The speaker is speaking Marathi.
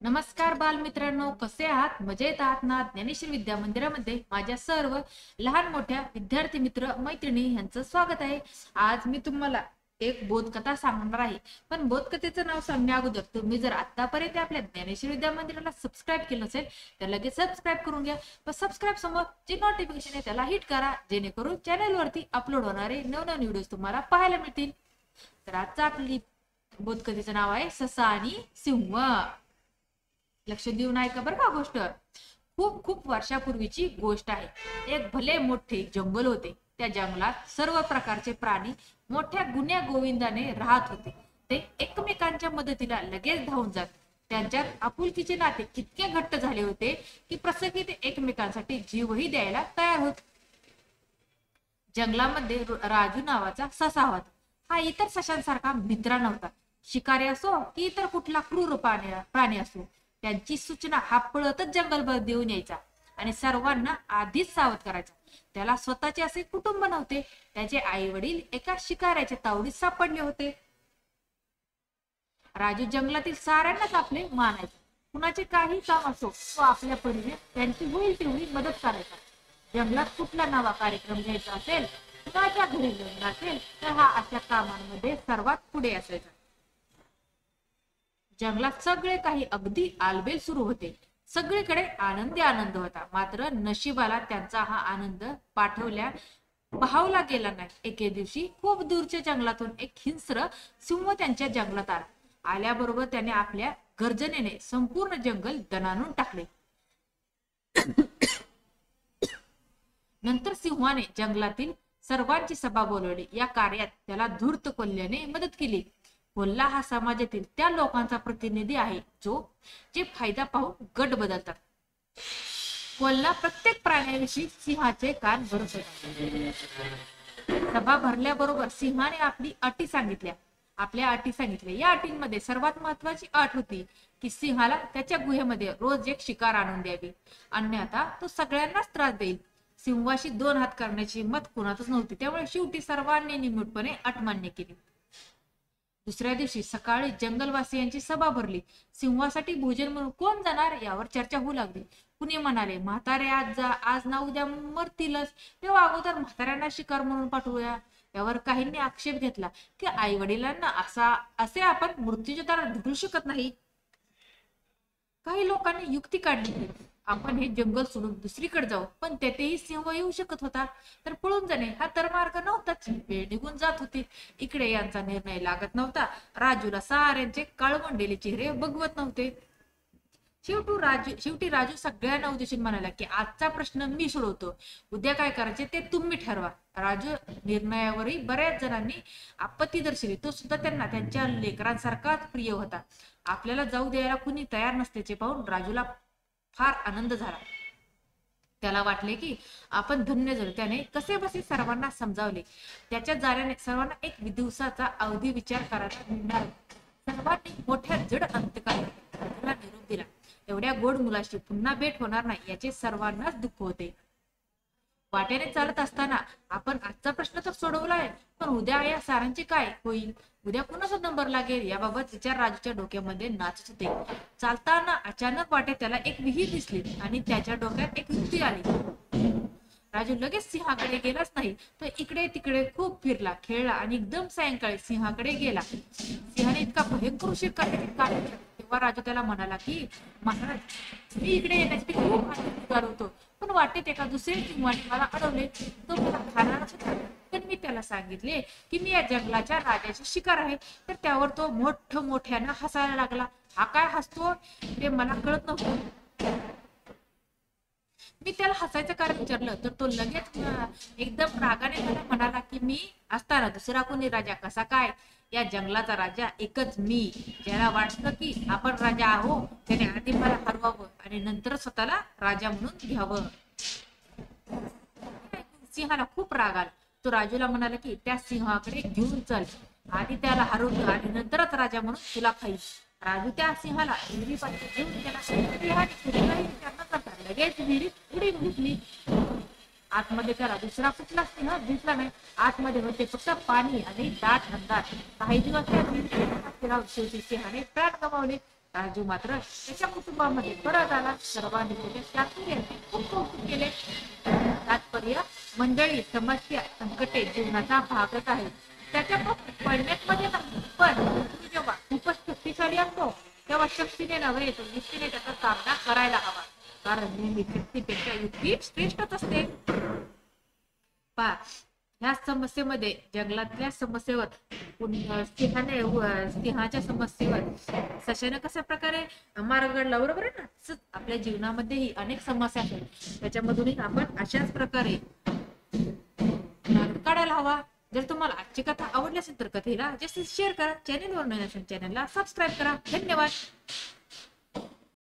नमस्कार बालमित्रांनो, कसे आहात? मजेत आहात ना? ज्ञानेश्वर विद्या मंदिरामध्ये माझ्या सर्व लहान मोठ्या विद्यार्थी मित्र मैत्रिणी यांचं स्वागत आहे. आज मी तुम्हाला एक बोधकथा सांगणार आहे. पण बोधकथेचं नाव सांगण्या अगोदर तुम्ही जर आतापर्यंत आपल्या ज्ञानेश्वर विद्या मंदिराला सबस्क्राईब केलं नसेल तर लगेच सबस्क्राईब करून घ्या व सबस्क्राईब समोर जे नोटिफिकेशन आहे त्याला हिट करा, जेणेकरून चॅनल वरती अपलोड होणारे नवनवीन व्हिडिओज तुम्हाला पाहायला मिळतील. तर आजचा आपली बोधकथेचं नाव आहे ससा आणि सिंह. लक्ष देऊन ऐका बरं का. गोष्ट खूप खूप वर्षापूर्वीची गोष्ट आहे. एक भले मोठे जंगल होते. त्या जंगलात सर्व प्रकारचे प्राणी मोठ्या गुण्या गोविंदाने राहत होते. ते एकमेकांच्या मदतीला लगेच धावून जात. त्यांच्यात आपुलकीचे नाते इतके घट्ट झाले होते की प्रसंगी ते एकमेकांसाठी जीवही द्यायला तयार होत. जंगलामध्ये राजू नावाचा ससा होता. हा इतर सशांसारखा मित्र नव्हता. शिकारी असो की इतर कुठला क्रूर प्राणी असो, त्यांची सूचना हा पळतच जंगलभर देऊन यायचा आणि सर्वांना आधीच सावध करायचा. त्याला स्वतःचे असे कुटुंब नव्हते. त्याचे आई वडील एका शिकाऱ्याच्या तावडीत सापडले होते. राजू जंगलातील साऱ्यांनाच आपले मानायचा. कुणाचे काही काम असो तो आपल्या परीने त्यांची होईल तेवढी मदत करायचा. जंगलात कुठला नवा कार्यक्रम घ्यायचा असेल, कुणाच्या घरी लग्न असेल तर हा अशा कामांमध्ये सर्वात पुढे असायचा. जंगलात सगळे काही अगदी आलबेल सुरू होते. सगळीकडे आनंदी आनंद होता. मात्र नशिबाला त्यांचा हा आनंद पाहवला गेला नाही. एके दिवशी खूप दूरच्या जंगलातून एक हिंस्र सिंह त्यांच्या जंगलात आला. आल्याबरोबर त्याने आपल्या गर्जनेने संपूर्ण जंगल दणाणून टाकले. नंतर सिंहाने जंगलातील सर्वांची सभा बोलवली. या कार्यात त्याला धूर्त कोल्ह्याने मदत केली. कोल्हा हा समाजातील त्या लोकांचा प्रतिनिधी आहे जे फायदा पाहून गट बदलतात. कोल्हा प्रत्येक प्राण्याविषयी सिंहाचे कान भरत होता. सभा भरल्याबरोबर सिंहाने आपल्या अटी सांगितल्या. या अटींमध्ये सर्वात महत्वाची अट होती की सिंहाला त्याच्या गुहेमध्ये रोज एक शिकार आणून द्यावी, अन्यथा तो सगळ्यांनाच त्रास देईल. सिंहाशी दोन हात करण्याची हिंमत कुणातच नव्हती. त्यामुळे शेवटी सर्वांनी निमूटपणे अट मान्य केली. दुसऱ्या दिवशी सकाळी जंगलवासियांची सभा भरली. सिंहासाठी भोजन म्हणून कोण जाणार यावर चर्चा होऊ लागली. कुणी म्हणाले म्हातारे आज ना उद्या मरतीलच, तेव्हा अगोदर म्हाताऱ्यांना शिकार म्हणून पाठवूया. यावर काहींनी आक्षेप घेतला की आई वडिलांना असे आपण मृत्यूच्या दारात ढकलू शकत नाही. काही लोकांनी युक्ती काढली की आपण हे जंगल सोडून दुसरीकडे जाऊ, पण तेथेही सिंह येऊ शकत होता, तर पळून जाणे हा तर मार्ग नव्हताच. वेळ निघून जात होती. इकडे यांचा निर्णय लागत नव्हता. राजूला साऱ्यांचे काळवंडेले चेहरे बघवत नव्हते. शेवटी राजू सगळ्यांना उद्देशून म्हणाला की आजचा प्रश्न मी सोडवतो, उद्या काय करायचे ते तुम्ही ठरवा. राजू निर्णयावरही बऱ्याच जणांनी आपत्ती दर्शवली. तो सुद्धा त्यांना त्यांच्या लेकरांसारखाच प्रिय होता. आपल्याला जाऊ द्यायला कुणी तयार नसल्याचे पाहून राजूला फार आनंद झाला. त्याला वाटले की आपण धन्य झालो. त्याने कसे बसे सर्वांना समजावले. त्याच्या जाण्याने सर्वांना एक दिवसाचा अवधी विचार करायला मिळणार. सर्वांनी मोठ्या जड अंतकाराला निरोप दिला. एवढ्या गोड मुलाशी पुन्हा भेट होणार नाही याचे सर्वांनाच दुःख होते. वाटेने चालत असताना आपण आजचा प्रश्न तर सोडवलाय, पण उद्या या सारांचे काय होईल? उद्या कुणाचा नंबर लागेल याबाबत विचार राजूच्या डोक्यामध्ये नाचत होते. चालताना अचानक वाटेत त्याला एक विहीर दिसली आणि त्याच्या डोक्यात एक युक्ती आली. राजू लगेच सिंहाकडे गेलाच नाही. तो इकडे तिकडे खूप फिरला, खेळला आणि एकदम सायंकाळी सिंहाकडे गेला. सिंहाने इतका भयंकर उशीर करण्याची तेव्हा राजू त्याला म्हणाला की महाराज, मी इकडे येण्यासाठी खूप आनंद होतो, पण वाटेत एका दुसऱ्या सिंहाने मला अडवले. तो मला खाणारच होता, पण मी त्याला सांगितले की मी या जंगलाच्या राजाची शिकार आहे. तर त्यावर तो मोठ्यानं हसायला लागला. हा काय हसतो ते मला कळत नव्हतं. मी त्याला हसायचं कारण विचारलं तर तो लगेच एकदम रागाने मला म्हणाला की मी असताना दुसरा कोणी राजा कसा काय? या जंगलाचा राजा एकच मी. ज्याला वाटतं की आपण राजा आहोत त्याने आधी मला हरवावं आणि नंतर स्वतःला राजा म्हणून घ्यावं. सिंहाला खूप राग आला. तो राजूला म्हणाला की त्या सिंहाकडे घेऊन चल, आधी त्याला हरवलं आणि नंतरच राजा म्हणून तुला खाईल. राजू त्या सिंहाला विहिरीपाशी घेऊन त्याला लगेच विहिरीत उडी घेतली. आतमध्ये त्याला दुसरा कुठला सिंह दिसला नाही. आतमध्ये होते फक्त पाणी आणि दाट अंधार. काही दिवस त्या विहिरीत शेवटी सिंहाने प्राण गमावले. राजू मात्र त्याच्या कुटुंबामध्ये परत आला. सर्वांनी त्याच्या शास्त्रीयांनी खूप कौतुक केले. तात्पर्य, मंडळी, समस्या संकटे जीवनाचा भागच आहे. त्याच्या पडण्यामध्ये नाही, पण तुम्ही जेव्हा खूपच शक्तिशाली असतो तेव्हा शक्तीने नव्हे तर युक्तीने त्याचा सामना करायला हवा. कारण नेहमी शक्तीपेक्षा युक्ती श्रेष्ठच असते. ह्या समस्येमध्ये जंगलातल्या समस्येवर सिंहाच्या समस्येवर सशाने कशा प्रकारे मार्ग काढला, बरोबर आहे ना. तसंच आपल्या जीवनामध्येही अनेक समस्या आहेत, त्याच्यामधूनही आपण अशाच प्रकारे मार्ग काढायला हवा. जर तुम्हाला आजची कथा आवडली असेल तर कथेला जास्तीत शेअर करा. चॅनेलवर नवीन असेल चॅनेलला सबस्क्राईब करा. धन्यवाद.